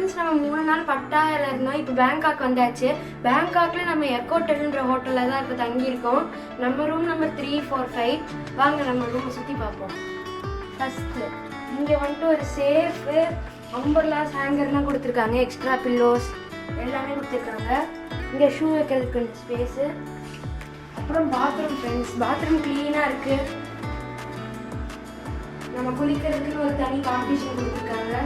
Friends, நம்ம 3 நாள் பட்டாயால இருந்தோம். இப்போ பேங்காக் வந்தாச்சு. பேங்காக்ல நம்ம எக்கோட்டல்ன்ற ஹோட்டலில் தான் இப்போ தங்கியிருக்கோம். நம்ம ரூம் நம்பர் 345. வாங்க நம்ம ரூமை சுற்றி பார்ப்போம். ஃபஸ்ட்டு இங்கே வந்துட்டு ஒரு சேஃபு, அம்பர்லாஸ், ஹேங்கர்லாம் கொடுத்துருக்காங்க. எக்ஸ்ட்ரா பில்லோஸ் எல்லாமே கொடுத்துருக்காங்க. இங்கே ஷூ வைக்கிறதுக்கு கொஞ்சம் ஸ்பேஸு. அப்புறம் பாத்ரூம் ஃப்ரெண்ட்ஸ், பாத்ரூம் க்ளீனாக இருக்குது. நம்ம குளிக்கிறதுக்குன்னு ஒரு தனி காம்படிஷன் கொடுத்துருக்காங்க.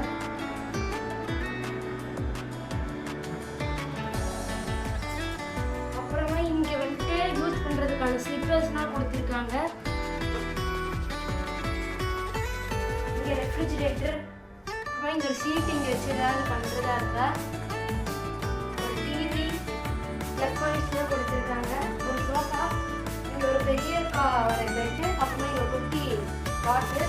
அப்புறமா இங்கே வந்துட்டு யூஸ் பண்ணுறதுக்கான ஸ்லிப்பர்ஸ்லாம் கொடுத்துருக்காங்க. இங்கே ரெஃப்ரிஜிரேட்டர், அப்புறமா இங்கே ஒரு சீட் இங்கே வச்சு ஏதாவது பண்ணுறதா இருந்தா, ஒரு டிவி, ப்ளக் பாயிண்ட்ஸ்லாம் கொடுத்துருக்காங்க. ஒரு சோஃபா, இங்கே ஒரு பெரிய ஒரு பெட்டு, அப்புறமா இங்கே குட்டி பாட்டு.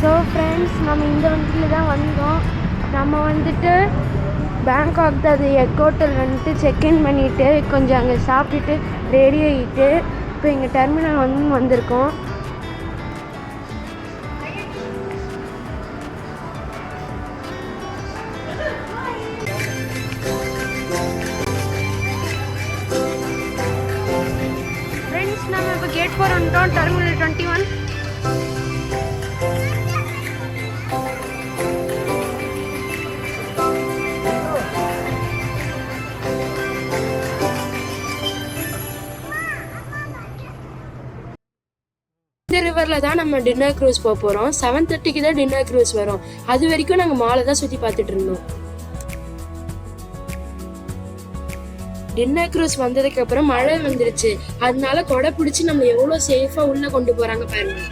ஸோ ஃப்ரெண்ட்ஸ், நம்ம இந்த வண்டியில் தான் வந்தோம். நம்ம வந்துட்டு பேங்காக் அது எக்கோட்டல் வந்துட்டு செக்இன் பண்ணிவிட்டு கொஞ்சம் அங்கே சாப்பிட்டுட்டு ரெடி ஆகிட்டு இப்போ இங்கே டெர்மினல் வந்திருக்கோம். ஃப்ரெண்ட்ஸ், நம்ம இப்போ கேட் 4 வந்துட்டோம். டெர்மினல் 21. இந்த ரிவரில் தான் நம்ம டின்னர் க்ரூஸ் போக போகிறோம். 7:30க்கு தான் டின்னர் க்ரூஸ் வரும். அது வரைக்கும் நாங்கள் மாலை தான் சுற்றி பார்த்துட்டு இருந்தோம். டின்னர் க்ரூஸ் வந்ததுக்கு அப்புறம் மழை வந்துருச்சு. அதனால கொடை பிடிச்சி நம்ம எவ்வளோ சேஃபாக உள்ளே கொண்டு போகிறாங்க பாருங்க.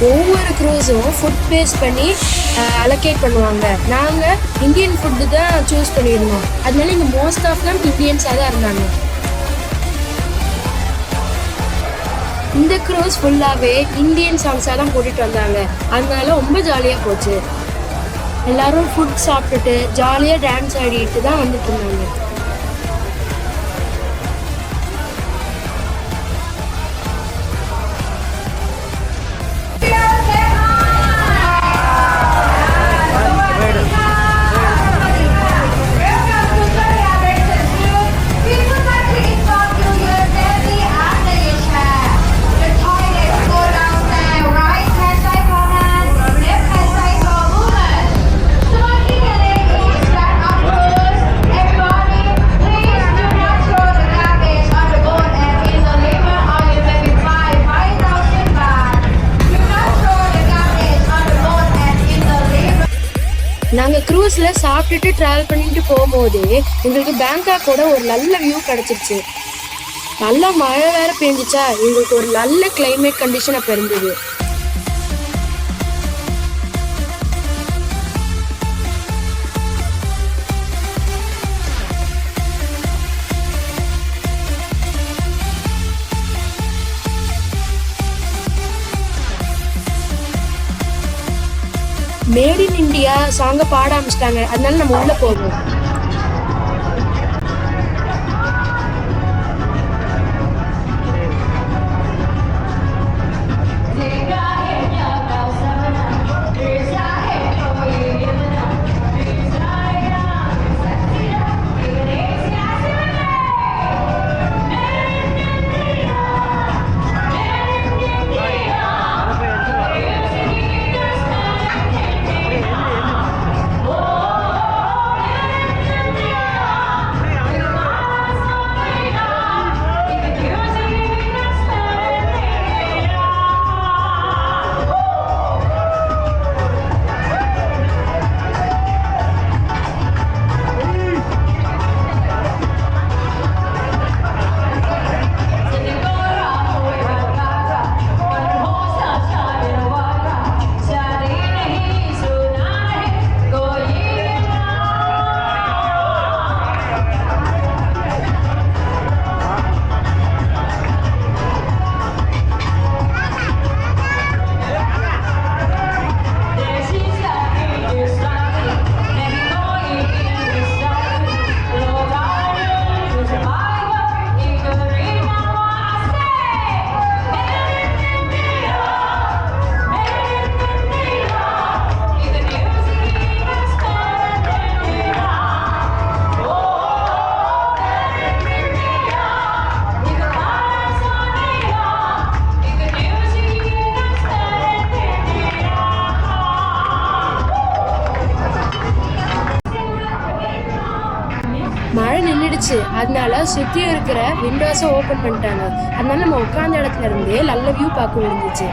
ஒவ்வொரு க்ரூஸும் ஃபுட் பேஸ் பண்ணி அலோகேட் பண்ணுவாங்க. நாங்கள் இந்தியன் ஃபுட்டு தான் சூஸ் பண்ணியிருந்தோம். அதனால இங்கே மோஸ்ட் ஆஃப் தம் இந்தியன்ஸாக தான் இருந்தாங்க. இந்த க்ரூஸ் ஃபுல்லாகவே இந்தியன் சாங்ஸாக தான் போட்டுட்டு வந்தாங்க. அதனால ரொம்ப ஜாலியாக போச்சு. எல்லோரும் ஃபுட் சாப்பிட்டுட்டு ஜாலியாக டான்ஸ் ஆடிட்டு தான் வந்துட்டு இருந்தாங்க. நாங்கள் க்ரூஸில் சாப்பிட்டுட்டு ட்ராவல் பண்ணிட்டு போகும்போது எங்களுக்கு பேங்காக்கோட ஒரு நல்ல வியூ கிடச்சிருச்சு. நல்லா மழை வேற பெஞ்சிச்சா, எங்களுக்கு ஒரு நல்ல கிளைமேட் கண்டிஷன் அப்போ இருந்தது. மேட் இன் இண்டியா சாங்கை பாட ஆரம்பிச்சிட்டாங்க. அதனால நம்ம உள்ள போவோம். இருட்டுச்சு, அதனால சுற்றி இருக்கிற விண்டோஸை ஓப்பன் பண்ணிட்டாங்க. அதனால நம்ம உட்காந்த இடத்துல இருந்தே நல்ல வியூ பார்க்க முடிஞ்சிச்சு.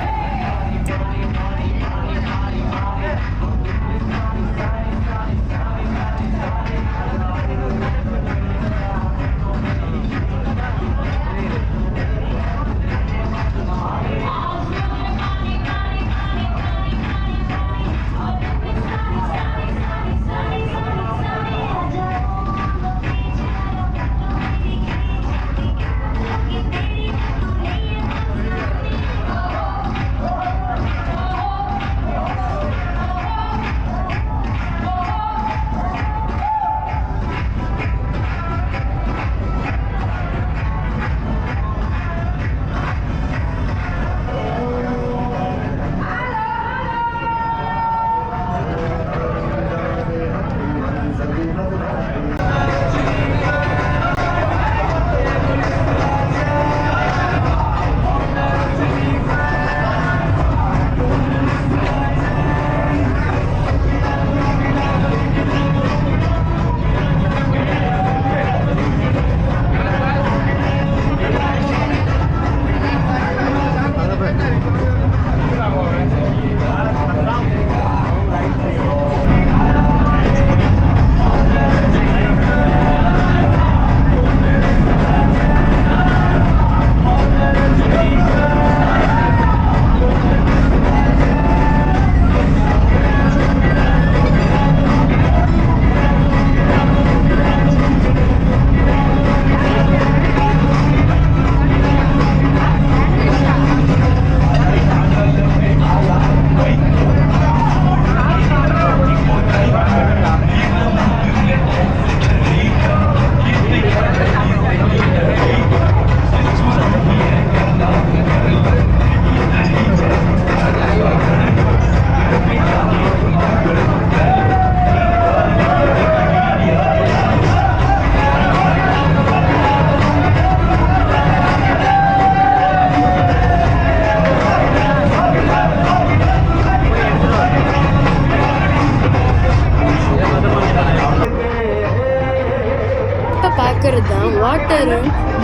பார்க்கறது தான் வாட்டர்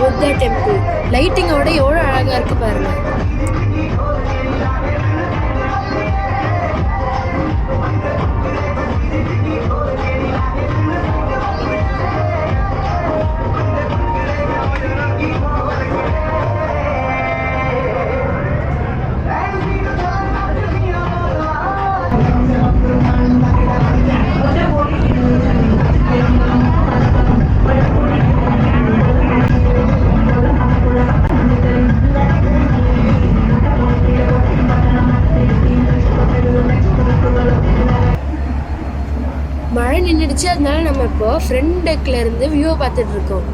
புத்தா டெம்பிள். லைட்டிங்கோட எவ்வளோ அழகாக இருக்கு பாருங்க. மழை நின்றுடுச்சு, அதனால நம்ம இப்போ ஃப்ரண்ட் டெக்ல இருந்து வியூவை பார்த்துட்டு இருக்கோம்.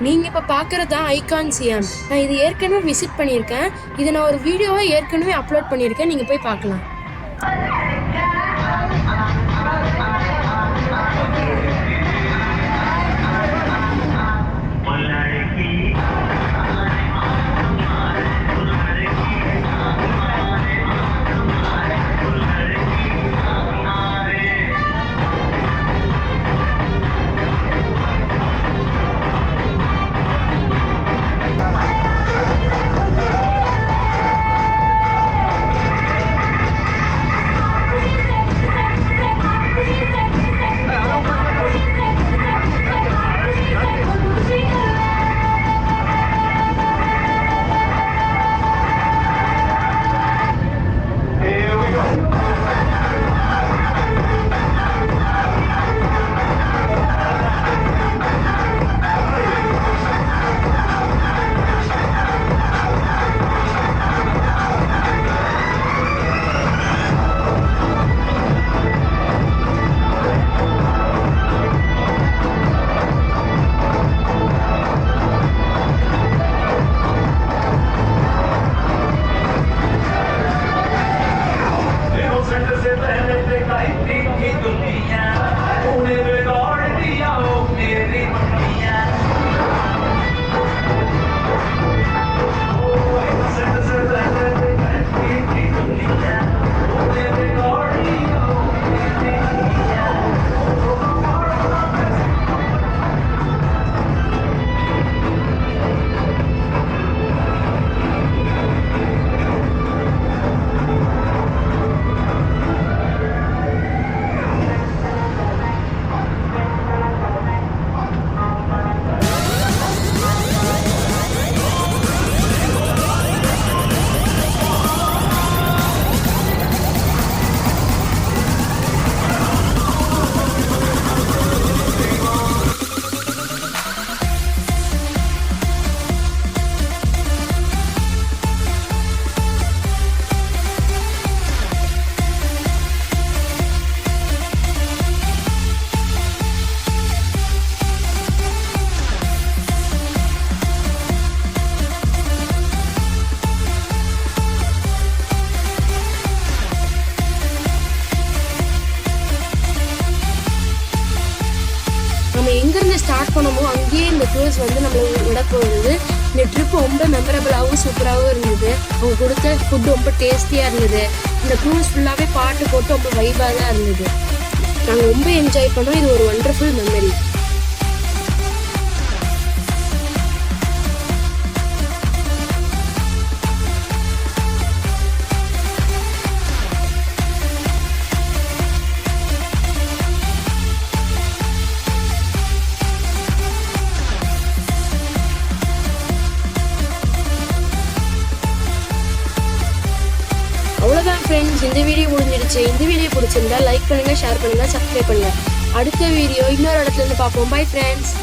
நீங்கள் இப்போ பார்க்குறது தான் ஐகான் சியாம். நான் இது ஏற்கனவே விசிட் பண்ணியிருக்கேன். இதை நான் ஒரு வீடியோவை ஏற்கனவே அப்லோட் பண்ணியிருக்கேன், நீங்கள் போய் பார்க்கலாம். க்ரூஸ் வந்து நம்மளை விட போகுது. இந்த ட்ரிப் ரொம்ப மெமரபிளாகவும் சூப்பராகவும் இருந்தது. அவங்க கொடுத்த ஃபுட் ரொம்ப டேஸ்டியாக இருந்தது. இந்த க்ரூஸ் ஃபுல்லாகவே பாட்டு போட்டு ரொம்ப வைபாக தான் இருந்தது. நாங்கள் ரொம்ப என்ஜாய் பண்ணோம். இது ஒரு ஒண்டர்ஃபுல் மெமரி. அவ்வளோதான் ஃப்ரெண்ட்ஸ், இந்த வீடியோ முடிஞ்சிடுச்சு. இந்த வீடியோ பிடிச்சிருந்தா லைக் பண்ணுங்கள், ஷேர் பண்ணுங்கள், சப்ஸ்கிரைப் பண்ணுங்கள். அடுத்த வீடியோ இன்னொரு இடத்துல இருந்து பார்ப்போம். Bye friends.